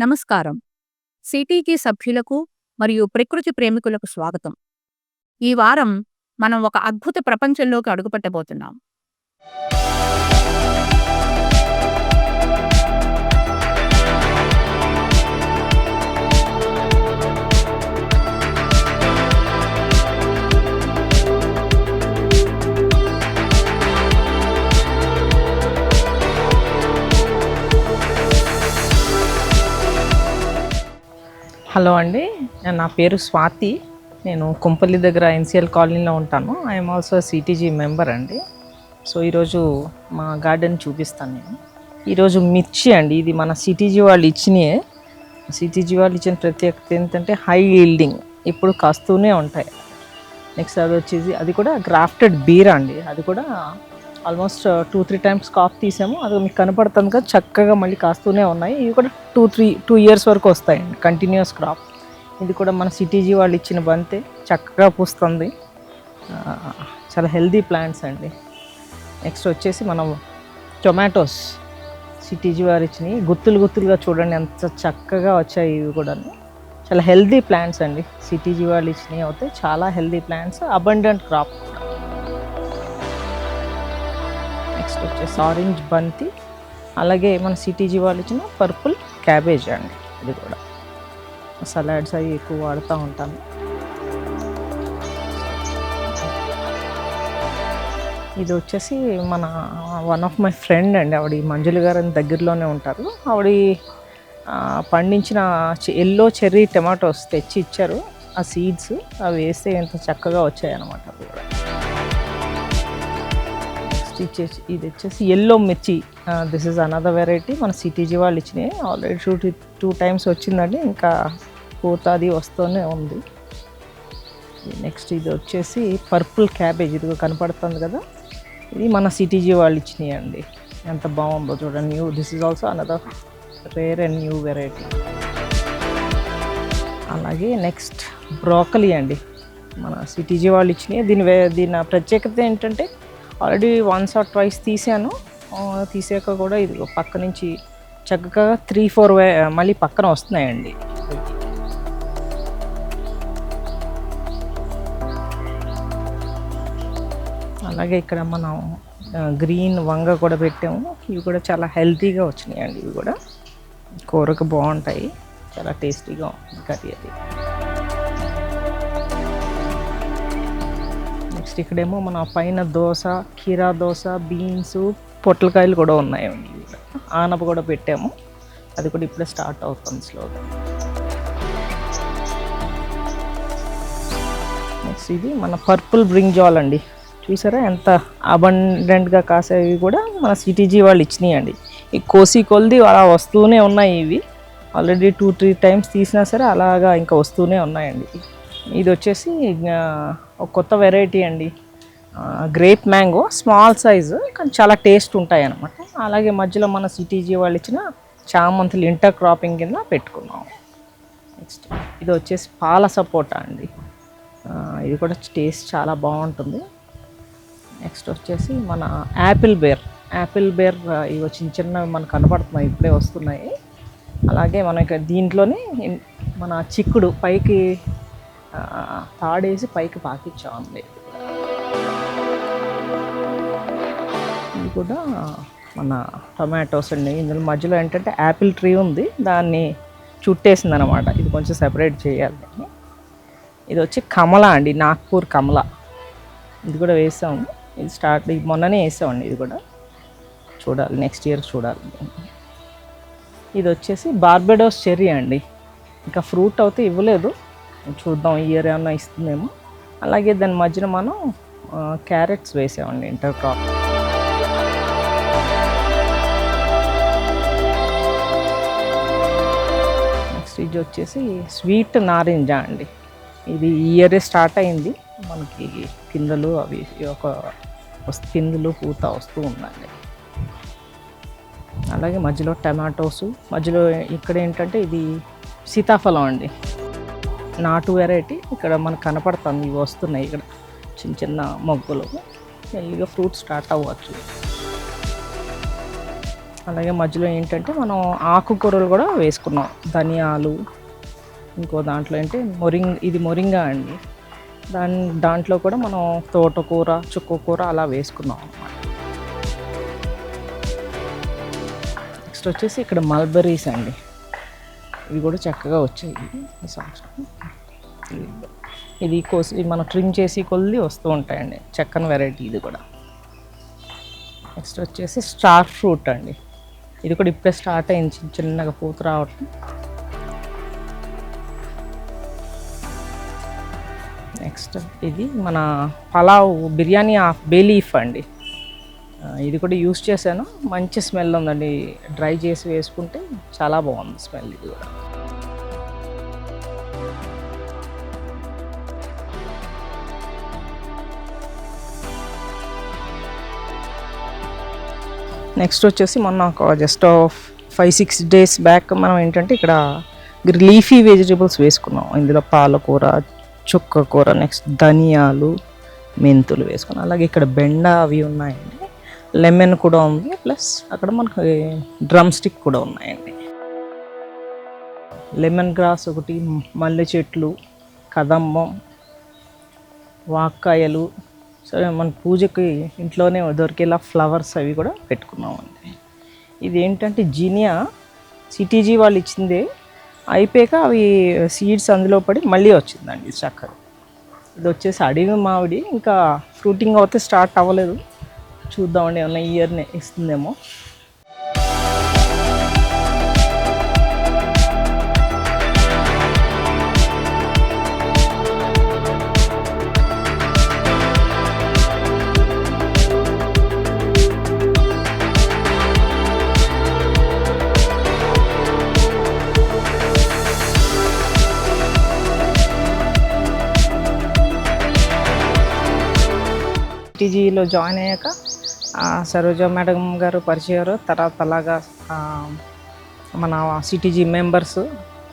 నమస్కారం. సిటీకి సభ్యులకు మరియు ప్రకృతి ప్రేమికులకు స్వాగతం. ఈ వారం మనం ఒక అద్భుత ప్రపంచంలోకి అడుగుపెట్టబోతున్నాం. హలో అండి, నా పేరు స్వాతి. నేను కుంపల్లి దగ్గర ఎన్సిఎల్ కాలనీలో ఉంటాను. ఐఎమ్ ఆల్సో సిటీజీ మెంబర్ అండి. సో ఈరోజు మా గార్డెన్ చూపిస్తాను నేను. ఈరోజు మిర్చి అండి, ఇది మన సిటీజీ వాళ్ళు ఇచ్చినాయే. సిటీజీ వాళ్ళు ఇచ్చిన ప్రత్యేకత ఏంటంటే హై ఈల్డింగ్, ఇప్పుడు కాస్తూనే ఉంటాయి. నెక్స్ట్ అది వచ్చేసి అది కూడా గ్రాఫ్టెడ్ బీర్ అండి, అది కూడా ఆల్మోస్ట్ 2-3 టైమ్స్ కాప్ తీసాము. అది మీకు కనపడుతుంది కదా, చక్కగా మళ్ళీ కాస్తూనే ఉన్నాయి. ఇవి కూడా 2 years వరకు వస్తాయండి, కంటిన్యూస్ క్రాప్. ఇది కూడా మన సిటీజీ వాళ్ళు ఇచ్చిన బంతే, చక్కగా పూస్తుంది. చాలా హెల్దీ ప్లాంట్స్ అండి. నెక్స్ట్ వచ్చేసి మనం టొమాటోస్ సిటీజీ వారు ఇచ్చినవి, గుత్తులుగా చూడండి ఎంత చక్కగా వచ్చాయి. ఇవి కూడా చాలా హెల్దీ ప్లాంట్స్ అండి, సిటీజీ వాళ్ళు ఇచ్చినవి అవుతాయి. చాలా healthy plants, abundant crop. Next వచ్చేసి ఆరెంజ్ బంతి, అలాగే మన సిటీజీ వాళ్ళు ఇచ్చిన పర్పుల్ క్యాబేజ్ అండి. ఇది కూడా సలాడ్స్ అవి ఎక్కువ వాడుతూ ఉంటాను. ఇది వచ్చేసి మన వన్ ఆఫ్ మై ఫ్రెండ్ అండి, ఆవిడ మంజుల గారు అని దగ్గరలోనే ఉంటారు. ఆవిడ పండించిన ఎల్లో చెర్రీ టమాటోస్ తెచ్చి ఇచ్చారు. ఆ సీడ్స్ అవి వేస్తే ఎంత చక్కగా వచ్చాయి అన్నమాట. అవి కూడా ఇది వచ్చేసి ఎల్లో మిర్చి, దిస్ ఇస్ అనదర్ వెరైటీ, మన సిటీజీ వాళ్ళు ఇచ్చినాయి. ఆల్రెడీ 2 times వచ్చిందండి, ఇంకా పూత అది వస్తూనే ఉంది. నెక్స్ట్ ఇది వచ్చేసి పర్పుల్ క్యాబేజ్, ఇది కనపడుతుంది కదా, ఇది మన సిటీజీ వాళ్ళు ఇచ్చినాయి అండి. ఎంత బాగుందో చూడండి. New, this is also another rare and new variety. అలాగే నెక్స్ట్ బ్రోకలీ అండి, మన సిటీజీ వాళ్ళు ఇచ్చినాయి. దీని ప్రత్యేకత ఏంటంటే ఆల్రెడీ 1 or 2 తీసాను. తీసాక కూడా ఇది పక్క నుంచి చక్కగా 3-4 మళ్ళీ పక్కన వస్తున్నాయండి. అలాగే ఇక్కడ మనం గ్రీన్ వంగ కూడా పెట్టాము. ఇవి కూడా చాలా హెల్తీగా వచ్చినాయండి. ఇవి కూడా కూరకు బాగుంటాయి, చాలా టేస్టీగా ఉంటుంది కర్రీ అది. నెక్స్ట్ ఇక్కడేమో మన పైన దోస, కీరా దోస, బీన్స్, పొట్లకాయలు కూడా ఉన్నాయండి. ఆనప కూడా పెట్టాము, అది కూడా ఇప్పుడే స్టార్ట్ అవుతుంది స్లోగా. నెక్స్ట్ ఇది మన పర్పుల్ బ్రింజాల్ అండి, చూసారా ఎంత అబండెంట్గా కాసేవి. కూడా మన సిటీజీ వాళ్ళు ఇచ్చినాయండి. ఈ కోసి కొలిది అలా వస్తూనే ఉన్నాయి. ఇవి ఆల్రెడీ 2-3 times తీసినా సరే అలాగా ఇంకా వస్తూనే ఉన్నాయండి. ఇది వచ్చేసి ఒక కొత్త వెరైటీ అండి, గ్రేప్ మ్యాంగో, స్మాల్ సైజు కానీ చాలా టేస్ట్ ఉంటాయి అన్నమాట. అలాగే మధ్యలో మన సిటీజీ వాళ్ళు ఇచ్చిన చామంతులు ఇంటర్ క్రాపింగ్ కింద పెట్టుకున్నాం. నెక్స్ట్ ఇది వచ్చేసి పాల సపోటా అండి, ఇది కూడా టేస్ట్ చాలా బాగుంటుంది. నెక్స్ట్ వచ్చేసి మన యాపిల్ బేర్ ఇవి చిన్నవి మనకు కనపడుతున్నాయి, ఇప్పుడే వస్తున్నాయి. అలాగే మనకి దీంట్లోనే మన చిక్కుడు పైకి తాడేసి పైకి పాకిచ్చామండి. ఇది కూడా మన టొమాటోస్ అండి. ఇందులో మధ్యలో ఏంటంటే యాపిల్ ట్రీ ఉంది, దాన్ని చుట్టేసింది అనమాట. ఇది కొంచెం సెపరేట్ చేయాలి. ఇది వచ్చి కమల అండి, నాగ్పూర్ కమల, ఇది కూడా వేసాము. ఇది మొన్ననే వేసామండి. ఇది కూడా చూడాలి, నెక్స్ట్ ఇయర్ చూడాలి. ఇది వచ్చేసి బార్బెడోస్ చెర్రీ అండి, ఇంకా ఫ్రూట్ అయితే ఇవ్వలేదు, చూద్దాం ఈ ఇయర్ ఏమన్నా ఇస్తుందేమో. అలాగే దాని మధ్యన మనం క్యారెట్స్ వేసామండి, ఇంటర్ క్రాప్. నెక్స్ట్ ఇది వచ్చేసి స్వీట్ నారింజ అండి, ఇది ఈ ఇయరే స్టార్ట్ అయింది. మనకి పిందెలు అవి పిందెలు పూత వస్తూ ఉందండి. అలాగే మధ్యలో టమాటోసు, మధ్యలో ఇక్కడ ఏంటంటే ఇది సీతాఫలం అండి, నాటు వెరైటీ. ఇక్కడ మనకు కనపడుతుంది, ఇవి వస్తున్నాయి ఇక్కడ చిన్న మొగ్గలు. మెల్లిగా ఫ్రూట్ స్టార్ట్ అవ్వచ్చు. అలాగే మధ్యలో ఏంటంటే మనం ఆకుకూరలు కూడా వేసుకున్నాం. ధనియాలు, ఇంకో దాంట్లో అంటే ఇది మొరింగా అండి. దాంట్లో కూడా మనం తోటకూర, చుక్కకూర అలా వేసుకున్నాం అన్నమాట. నెక్స్ట్ వచ్చేసి ఇక్కడ మల్బరీస్ అండి. ఇవి కూడా చక్కగా వచ్చాయి ఈ సంవత్సరం. ఇది కోసి మనం ట్రిమ్ చేసి కొద్ది వస్తూ ఉంటాయండి. చక్కని వెరైటీ ఇది కూడా. నెక్స్ట్ వచ్చేసి స్టార్ ఫ్రూట్ అండి. ఇది కూడా ఇప్పుడే స్టార్ట్ అయింది, చిన్నగా పూత రావటం. నెక్స్ట్ ఇది మన pulao biryani of bay leaf అండి. ఇది కూడా యూస్ చేశాను, మంచి స్మెల్ ఉందండి. డ్రై చేసి వేసుకుంటే చాలా బాగుంది స్మెల్ ఇది కూడా. నెక్స్ట్ వచ్చేసి మొన్న ఒక జస్ట్ 5-6 days బ్యాక్ మనం ఏంటంటే ఇక్కడ లీఫీ వెజిటేబుల్స్ వేసుకున్నాం. ఇందులో పాలకూర, చుక్కకూర, నెక్స్ట్ ధనియాలు, మెంతులు వేసుకున్నాం. అలాగే ఇక్కడ బెండ అవి ఉన్నాయండి. లెమన్ కూడా ఉంది, ప్లస్ అక్కడ మనకు డ్రమ్ స్టిక్ కూడా ఉన్నాయండి. లెమన్ గ్రాస్ ఒకటి, మల్లె చెట్లు, కదంబం, వాక్కాయలు, సరే మన పూజకి ఇంట్లోనే దొరికేలా ఫ్లవర్స్ అవి కూడా పెట్టుకున్నామండి. ఇది ఏంటంటే జీనియా సిటీజీ వాళ్ళు ఇచ్చిందే, అయిపోయాక అవి సీడ్స్ అందులో పడి మళ్ళీ వచ్చిందండి చక్కగా. ఇది వచ్చేసి అడవి మామిడి, ఇంకా ఫ్రూటింగ్ అవుతే స్టార్ట్ అవ్వలేదు. చూద్దామండి, ఏమన్నా ఇయర్నే ఇస్తుందేమో. సిటీజీలో జాయిన్ అయ్యాక సరోజ మేడం గారు పరిచయారు. తర్వాత అలాగా మన సిటీజీ మెంబర్స్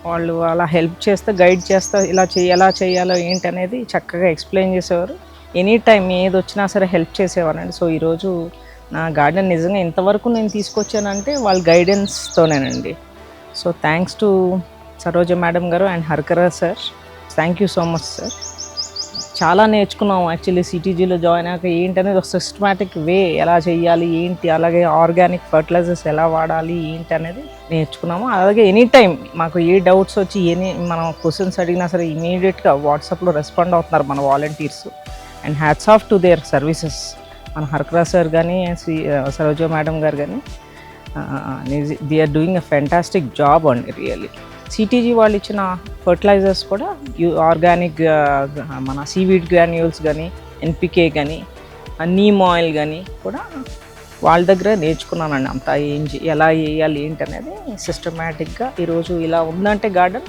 వాళ్ళు అలా హెల్ప్ చేస్తే, గైడ్ చేస్తే ఎలా చేయాలో ఏంటి అనేది చక్కగా ఎక్స్ప్లెయిన్ చేసేవారు. ఎనీ టైం ఏది వచ్చినా సరే హెల్ప్ చేసేవారండి. సో ఈరోజు నా గార్డెన్ నిజంగా ఇంతవరకు నేను తీసుకొచ్చానంటే వాళ్ళ గైడెన్స్తోనేనండి. So thanks to Saroja madam గారు and Harkara sir. Thank you so much sir. చాలా నేర్చుకున్నాం యాక్చువల్లీ సిటీజీలో జాయిన్ అయ్యాక. ఏంటనేది ఒక సిస్టమాటిక్ వే ఎలా చేయాలి ఏంటి, అలాగే ఆర్గానిక్ ఫర్టిలైజర్స్ ఎలా వాడాలి ఏంటి అనేది నేర్చుకున్నాము. అలాగే ఎనీ టైం మాకు ఏ డౌట్స్ వచ్చి మనం క్వశ్చన్స్ అడిగినా సరే ఇమీడియట్గా వాట్సాప్లో రెస్పాండ్ అవుతున్నారు మన volunteers. And hats off to their services. మన హర్కరా సార్ కానీ సరోజ మేడం గారు కానీ they are doing a fantastic job అండి రియల్లీ. సిటీజీ వాళ్ళు ఇచ్చిన ఫర్టిలైజర్స్ కూడా ఆర్గానిక్ మన సీవీడ్ గ్రాన్యూల్స్ కానీ, ఎన్పికే కానీ, నీమ్ ఆయిల్ కానీ కూడా వాళ్ళ దగ్గర నేర్చుకున్నానండి. అంతా ఎలా వేయాలి ఏంటి అనేది సిస్టమేటిక్గా ఈరోజు ఇలా ఉందంటే garden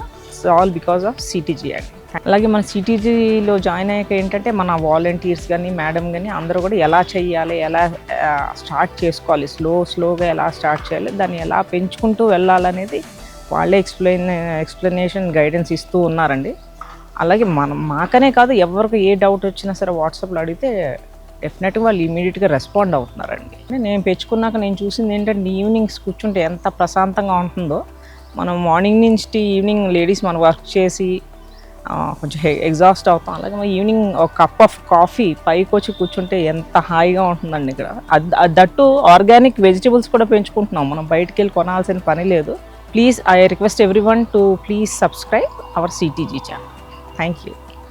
all because of CTG అండి. అలాగే మన సిటీజీలో జాయిన్ అయ్యాక ఏంటంటే మన వాలంటీర్స్ కానీ మేడం కానీ అందరూ కూడా ఎలా చేయాలి, ఎలా స్టార్ట్ చేసుకోవాలి, స్లోగా ఎలా స్టార్ట్ చేయాలి, దాన్ని ఎలా పెంచుకుంటూ వెళ్ళాలనేది వాళ్ళే ఎక్స్ప్లెనేషన్ గైడెన్స్ ఇస్తూ ఉన్నారండి. అలాగే మాకనే కాదు, ఎవరికి ఏ డౌట్ వచ్చినా సరే వాట్సాప్లో అడిగితే డెఫినెట్గా వాళ్ళు ఇమీడియట్గా రెస్పాండ్ అవుతున్నారండి. నేను పెంచుకున్నాక నేను చూసింది ఏంటంటే ఈవినింగ్స్ కూర్చుంటే ఎంత ప్రశాంతంగా ఉంటుందో. మనం మార్నింగ్ నుంచి ఈవినింగ్ లేడీస్ మనం వర్క్ చేసి కొంచెం ఎగ్జాస్ట్ అవుతాం. అలాగే ఈవినింగ్ ఒక కప్ ఆఫ్ కాఫీ పైకి వచ్చి కూర్చుంటే ఎంత హాయిగా ఉంటుందండి ఇక్కడ. దట్టు ఆర్గానిక్ వెజిటేబుల్స్ కూడా పెంచుకుంటున్నాం, మనం బయటికి వెళ్ళి కొనాల్సిన పని లేదు. Please, I request everyone to please subscribe our CTG channel. Thank you.